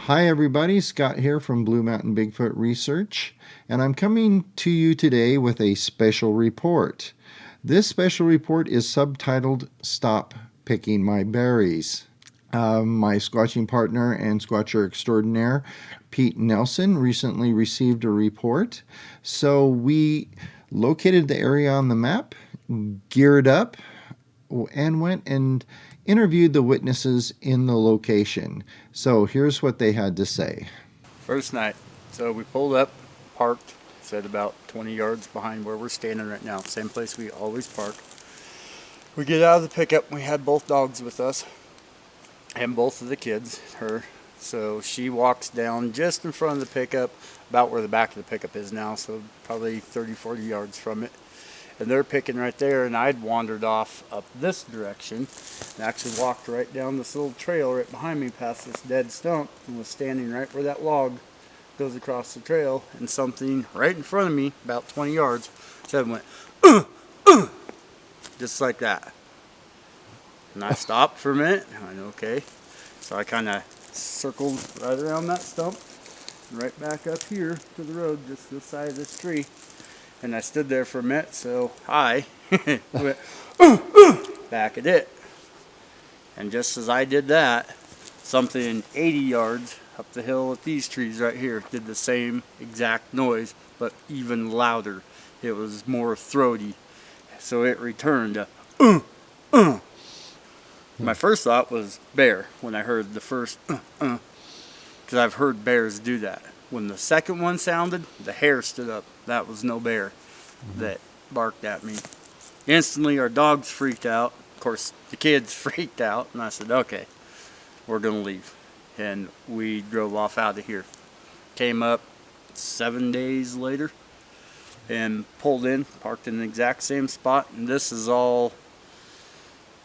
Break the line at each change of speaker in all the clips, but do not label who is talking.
Hi everybody, Scott here from Blue Mountain Bigfoot Research, and I'm coming to you today with a special report. This special report is subtitled, Stop Picking My Berries. My squatching partner and squatcher extraordinaire, Pete Nelson, recently received a report. So we located the area on the map, geared up, and went and interviewed the witnesses in the location. So here's what they had to say.
First night, so we pulled up, parked, said about 20 yards behind where we're standing right now, same place we always park. We get out of the pickup, we had both dogs with us, and both of the kids, her. So she walks down just in front of the pickup, about where the back of the pickup is now, so probably 30, 40 yards from it. And they're picking right there, and I'd wandered off up this direction and actually walked right down this little trail right behind me past this dead stump and was standing right where that log goes across the trail, and something right in front of me, about 20 yards, said went, just like that. And I stopped for a minute, and I went, okay. So I kind of circled right around that stump, right back up here to the road, just this side of this tree. And I stood there for a minute, so I went back at it. And just as I did that, something 80 yards up the hill with these trees right here did the same exact noise, but even louder. It was more throaty. So it returned to, My first thought was bear when I heard the first, because I've heard bears do that. When the second one sounded, the hair stood up. That was no bear that barked at me. Instantly, our dogs freaked out. Of course, the kids freaked out, and I said, okay, we're going to leave. And we drove off out of here. Came up 7 days later and pulled in, parked in the exact same spot. And this is all,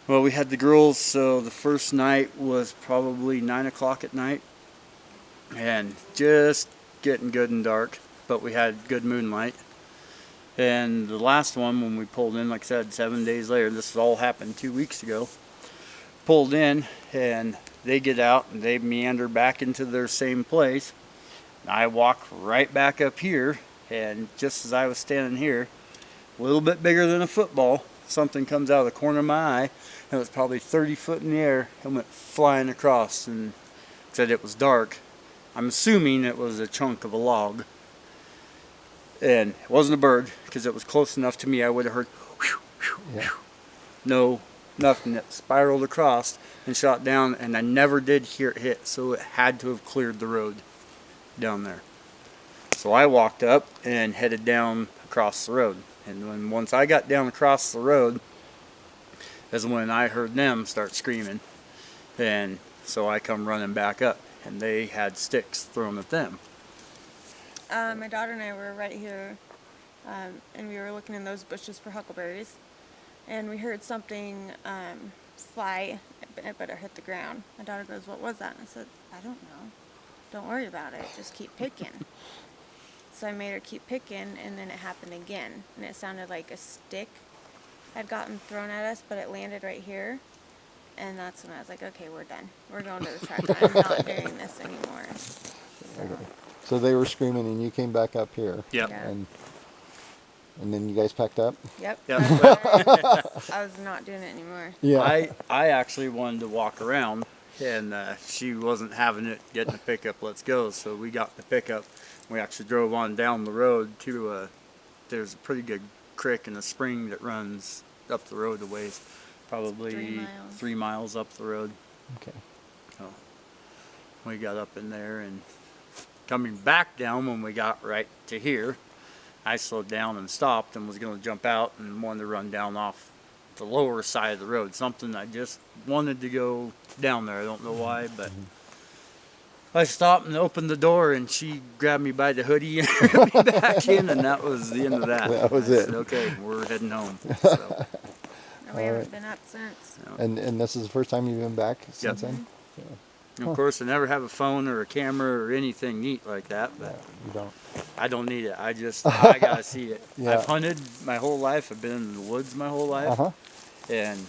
well, we had the girls, so the first night was probably 9 o'clock at night. And just getting good and dark, but we had good moonlight. And the last one, when we pulled in, like I said, 7 days later, this all happened 2 weeks ago, pulled in, and they get out and they meander back into their same place. I walk right back up here, and just as I was standing here, a little bit bigger than a football, something comes out of the corner of my eye, and it was probably 30 foot in the air and went flying across. And said it was dark. I'm assuming it was a chunk of a log. And it wasn't a bird, because it was close enough to me I would have heard whew, whew, whew. No, nothing. It spiraled across and shot down, and I never did hear it hit, so it had to have cleared the road down there. So I walked up and headed down across the road. And once I got down across the road is when I heard them start screaming. And so I come running back up, and they had sticks thrown at them.
My daughter and I were right here, and we were looking in those bushes for huckleberries, and we heard something fly, but it hit the ground. My daughter goes, "What was that?" And I said, "I don't know. Don't worry about it. Just keep picking." So I made her keep picking, and then it happened again, and it sounded like a stick had gotten thrown at us, but it landed right here. And that's when I was like, okay, we're done. We're going to the truck. I'm not doing this anymore.
Okay. So they were screaming and you came back up here.
Yep.
Yeah.
And then you guys packed up?
Yep.
Yep.
I was not doing it anymore.
Yeah.
I actually wanted to walk around, and she wasn't having it, getting the pickup, let's go. So we got the pickup. We actually drove on down the road to, there's a pretty good creek and a spring that runs up the road a ways. Probably 3 miles up the road.
Okay.
So we got up in there, and coming back down when we got right to here, I slowed down and stopped and was going to jump out and wanted to run down off the lower side of the road. Something I just wanted to go down there. I don't know why, but I stopped and opened the door, and she grabbed me by the hoodie and put me back in, and that was the end of that.
That was
I
it.
said, okay, we're heading home. So,
We haven't been up since.
And this is the first time you've been back since
Yep.
then?
and of course, I never have a phone or a camera or anything neat like that, but
You don't.
I don't need it. I gotta see it.
Yeah.
I've hunted my whole life. I've been in the woods my whole life.
Uh-huh.
And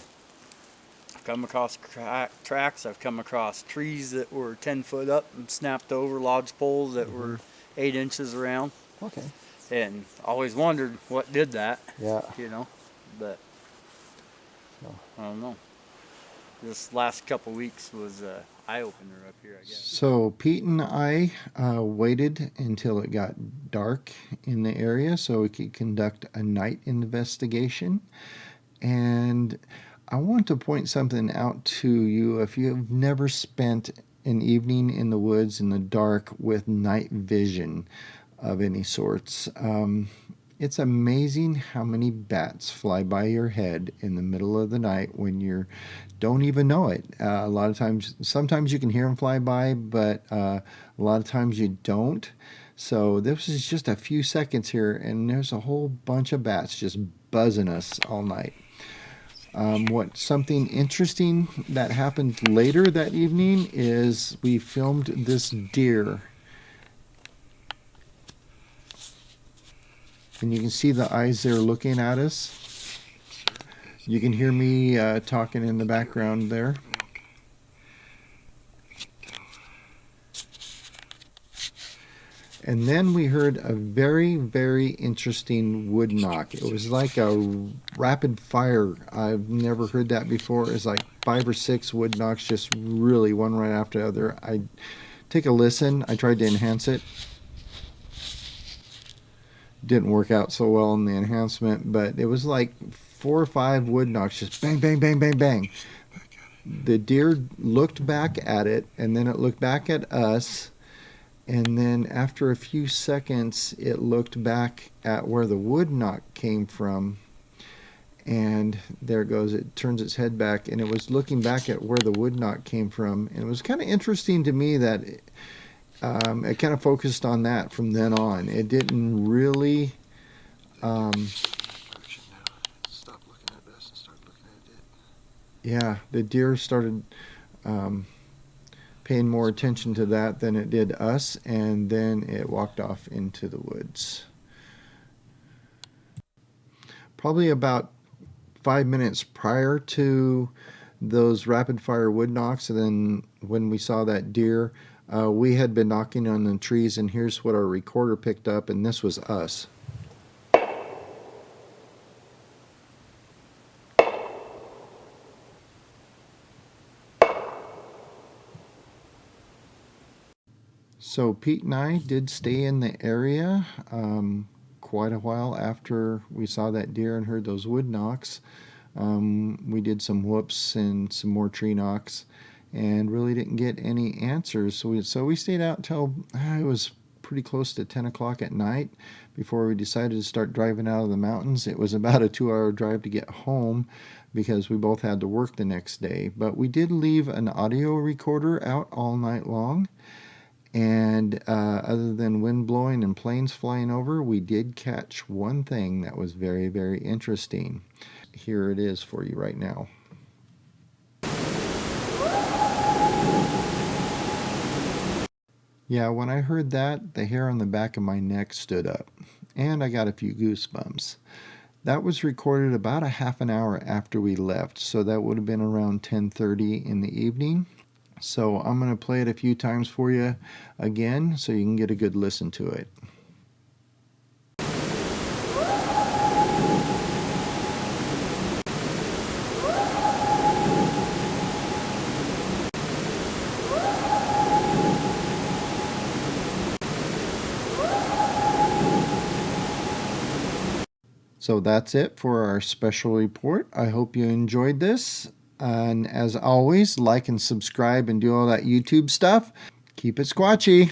come across tracks. I've come across trees that were 10 foot up and snapped over, lodge poles that were 8 inches around.
Okay.
And always wondered what did that,
Yeah.
you know, but
So.
I don't know. This last couple weeks was an eye-opener up here, I guess.
So Pete and I waited until it got dark in the area so we could conduct a night investigation. And I want to point something out to you. If you have never spent an evening in the woods in the dark with night vision of any sorts, it's amazing how many bats fly by your head in the middle of the night when you don't even know it. A lot of times, sometimes you can hear them fly by, but a lot of times you don't. So this is just a few seconds here, and there's a whole bunch of bats just buzzing us all night. Something interesting that happened later that evening is we filmed this deer. And you can see the eyes there looking at us. You can hear me talking in the background there. And then we heard a very, very interesting wood knock. It was like a rapid fire. I've never heard that before. It's like 5 or 6 wood knocks, just really one right after the other. I take a listen. I tried to enhance it. Didn't work out so well in the enhancement, but it was like 4 or 5 wood knocks, just bang, bang, bang, bang, bang. The deer looked back at it, and then it looked back at us. And then after a few seconds, it looked back at where the wood knock came from. And there it goes. It turns its head back, and it was looking back at where the wood knock came from. And it was kind of interesting to me that it kind of focused on that from then on. It didn't really... yeah, the deer started... paying more attention to that than it did us, and then it walked off into the woods. Probably about 5 minutes prior to those rapid fire wood knocks, and then when we saw that deer, we had been knocking on the trees, and here's what our recorder picked up, and this was us. So Pete and I did stay in the area quite a while after we saw that deer and heard those wood knocks. We did some whoops and some more tree knocks and really didn't get any answers. So we stayed out until it was pretty close to 10 o'clock at night before we decided to start driving out of the mountains. It was about a 2-hour drive to get home because we both had to work the next day. But we did leave an audio recorder out all night long. And other than wind blowing and planes flying over, we did catch one thing that was very, very interesting. Here it is for you right now. Yeah, when I heard that, the hair on the back of my neck stood up, and I got a few goosebumps. That was recorded about a half an hour after we left, so that would have been around 10:30 in the evening. So I'm going to play it a few times for you again so you can get a good listen to it. So that's it for our special report. I hope you enjoyed this. And as always, like and subscribe and do all that YouTube stuff. Keep it squatchy.